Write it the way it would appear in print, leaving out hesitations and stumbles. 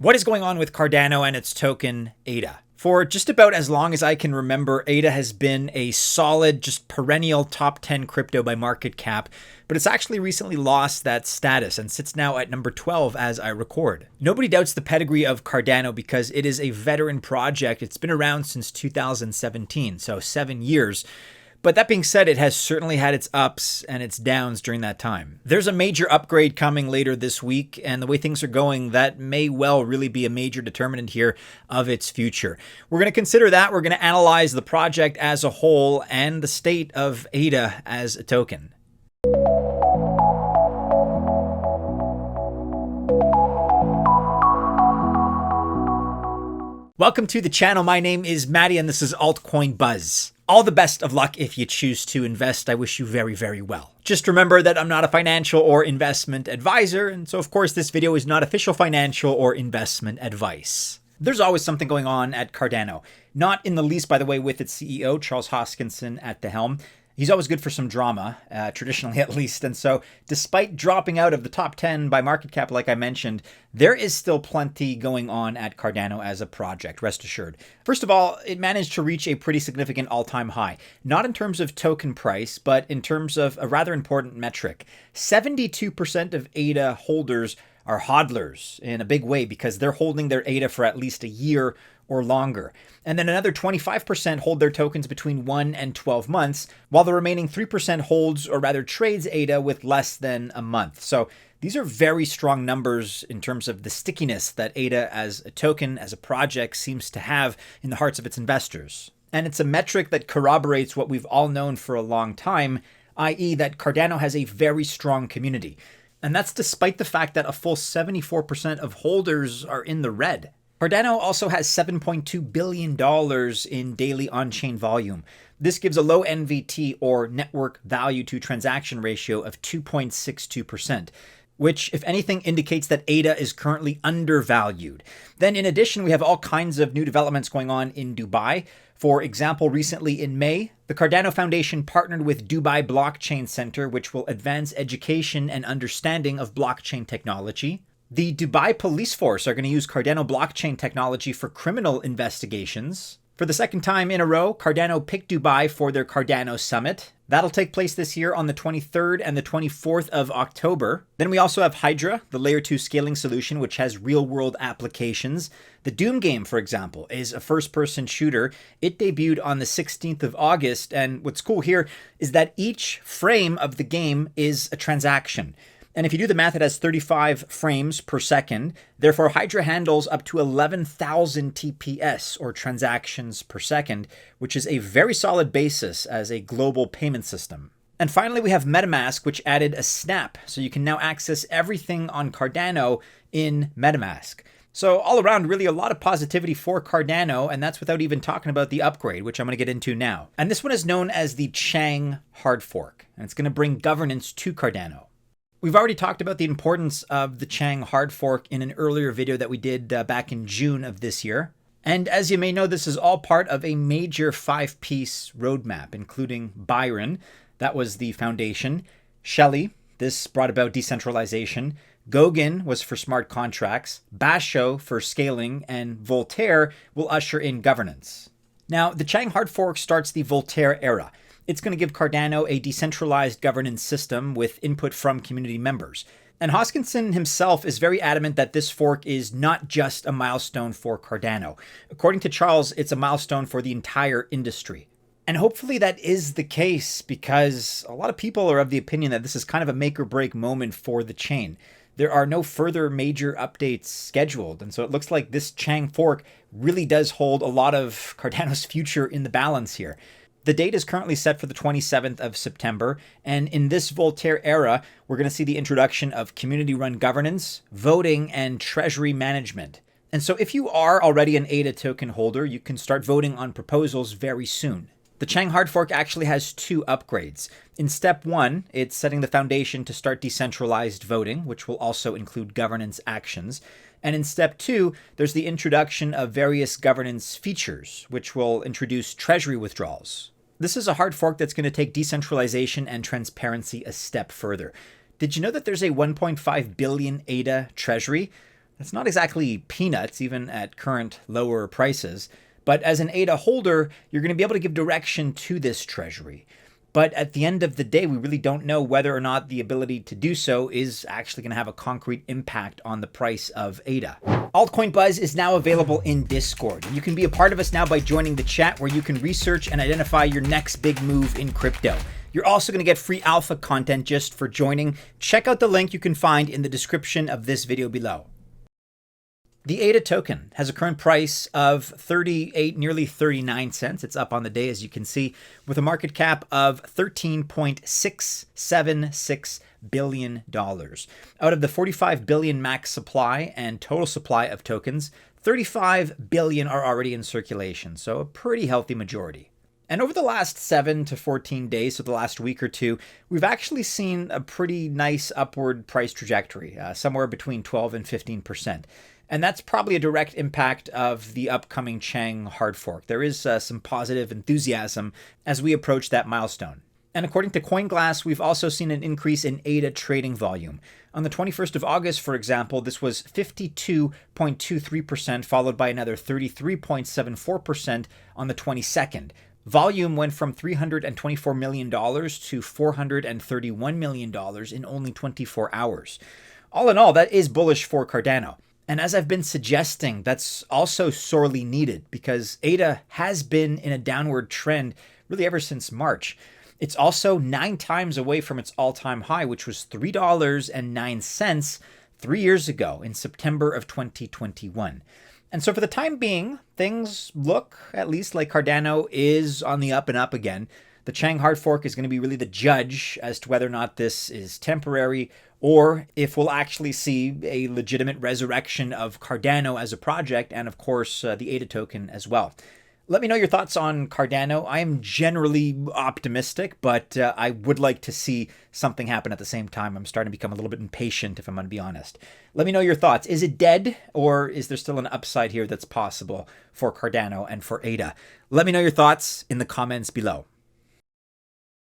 What is going on with Cardano and its token ADA? For just about as long as I can remember, ADA has been a solid, just perennial top 10 crypto by market cap, but it's actually recently lost that status and sits now at number 12 as I record. Nobody doubts the pedigree of Cardano because it is a veteran project. It's been around since 2017, so 7 years. But that being said, it has certainly had its ups and its downs during that time. There's a major upgrade coming later this week, and the way things are going, that may well really be a major determinant here of its future. We're going to consider that. We're going to analyze the project as a whole and the state of ADA as a token. Welcome to the channel. My name is Maddie, and this is Altcoin Buzz. All the best of luck if you choose to invest. I wish you very, very well. Just remember that I'm not a financial or investment advisor, and so of course this video is not official financial or investment advice. There's always something going on at Cardano. Not in the least, by the way, with its CEO, Charles Hoskinson, at the helm. He's always good for some drama, traditionally at least. And so despite dropping out of the top 10 by market cap, like I mentioned, there is still plenty going on at Cardano as a project, rest assured. First of all, it managed to reach a pretty significant all-time high, not in terms of token price, but in terms of a rather important metric. 72% of ADA holders are hodlers in a big way because they're holding their ADA for at least a year or longer. And then another 25% hold their tokens between 1 and 12 months, while the remaining 3% holds or rather trades ADA with less than a month. So these are very strong numbers in terms of the stickiness that ADA as a token, as a project, seems to have in the hearts of its investors. And it's a metric that corroborates what we've all known for a long time, i.e. that Cardano has a very strong community. And that's despite the fact that a full 74% of holders are in the red. Cardano also has $7.2 billion in daily on-chain volume. This gives a low NVT, or network value to transaction ratio, of 2.62%, which, if anything, indicates that ADA is currently undervalued. Then in addition, we have all kinds of new developments going on in Dubai. For example, recently in May, the Cardano Foundation partnered with Dubai Blockchain Center, which will advance education and understanding of blockchain technology. The Dubai police force are going to use Cardano blockchain technology for criminal investigations. For the second time in a row, Cardano picked Dubai for their Cardano Summit. That'll take place this year on the 23rd and the 24th of October. Then we also have Hydra, the layer 2 scaling solution, which has real-world applications. The Doom game, for example, is a first-person shooter. It debuted on the 16th of August, and what's cool here is that each frame of the game is a transaction. And if you do the math, it has 35 frames per second. Therefore, Hydra handles up to 11,000 TPS, or transactions per second, which is a very solid basis as a global payment system. And finally, we have MetaMask, which added a snap, so you can now access everything on Cardano in MetaMask. So all around, really a lot of positivity for Cardano, and that's without even talking about the upgrade, which I'm going to get into now. And this one is known as the Chang Hard Fork, and it's going to bring governance to Cardano. We've already talked about the importance of the Chang Hard Fork in an earlier video that we did back in June of this year. And as you may know, this is all part of a major 5-piece roadmap, including Byron, that was the foundation, Shelley, this brought about decentralization, Goguen was for smart contracts, Basho for scaling, and Voltaire will usher in governance. Now, the Chang Hard Fork starts the Voltaire era. It's going to give Cardano a decentralized governance system with input from community members. And Hoskinson himself is very adamant that this fork is not just a milestone for Cardano. According to Charles, it's a milestone for the entire industry. And hopefully that is the case, because a lot of people are of the opinion that this is kind of a make or break moment for the chain. There are no further major updates scheduled, and so it looks like this Chang fork really does hold a lot of Cardano's future in the balance here. The date is currently set for the 27th of September, and in this Voltaire era, we're going to see the introduction of community-run governance, voting, and treasury management. And so if you are already an ADA token holder, you can start voting on proposals very soon. The Chang Hard Fork actually has 2 upgrades. In step 1, it's setting the foundation to start decentralized voting, which will also include governance actions. And in step 2, there's the introduction of various governance features, which will introduce treasury withdrawals. This is a hard fork that's going to take decentralization and transparency a step further. Did you know that there's a 1.5 billion ADA treasury? That's not exactly peanuts, even at current lower prices. But as an ADA holder, you're going to be able to give direction to this treasury. But at the end of the day, we really don't know whether or not the ability to do so is actually going to have a concrete impact on the price of ADA. Altcoin Buzz is now available in Discord. You can be a part of us now by joining the chat, where you can research and identify your next big move in crypto. You're also going to get free alpha content just for joining. Check out the link you can find in the description of this video below. The ADA token has a current price of 38, nearly 39 cents. It's up on the day, as you can see, with a market cap of $13.676 billion. Out of the 45 billion max supply and total supply of tokens, 35 billion are already in circulation, so a pretty healthy majority. And over the last 7 to 14 days, so the last week or two, we've actually seen a pretty nice upward price trajectory, somewhere between 12 and 15%. And that's probably a direct impact of the upcoming Chang Hard Fork. There is some positive enthusiasm as we approach that milestone. And according to CoinGlass, we've also seen an increase in ADA trading volume. On the 21st of August, for example, this was 52.23%, followed by another 33.74% on the 22nd. Volume went from $324 million to $431 million in only 24 hours. All in all, that is bullish for Cardano. And as I've been suggesting, that's also sorely needed, because ADA has been in a downward trend really ever since March. It's also 9 times away from its all-time high, which was $3.09 3 years ago in September of 2021. And so for the time being, things look at least like Cardano is on the up and up again. The Chang Hard Fork is going to be really the judge as to whether or not this is temporary, or if we'll actually see a legitimate resurrection of Cardano as a project, and of course the ADA token as well. Let me know your thoughts on Cardano. I am generally optimistic, but I would like to see something happen at the same time. I'm starting to become a little bit impatient, if I'm going to be honest. Let me know your thoughts. Is it dead, or is there still an upside here that's possible for Cardano and for ADA? Let me know your thoughts in the comments below.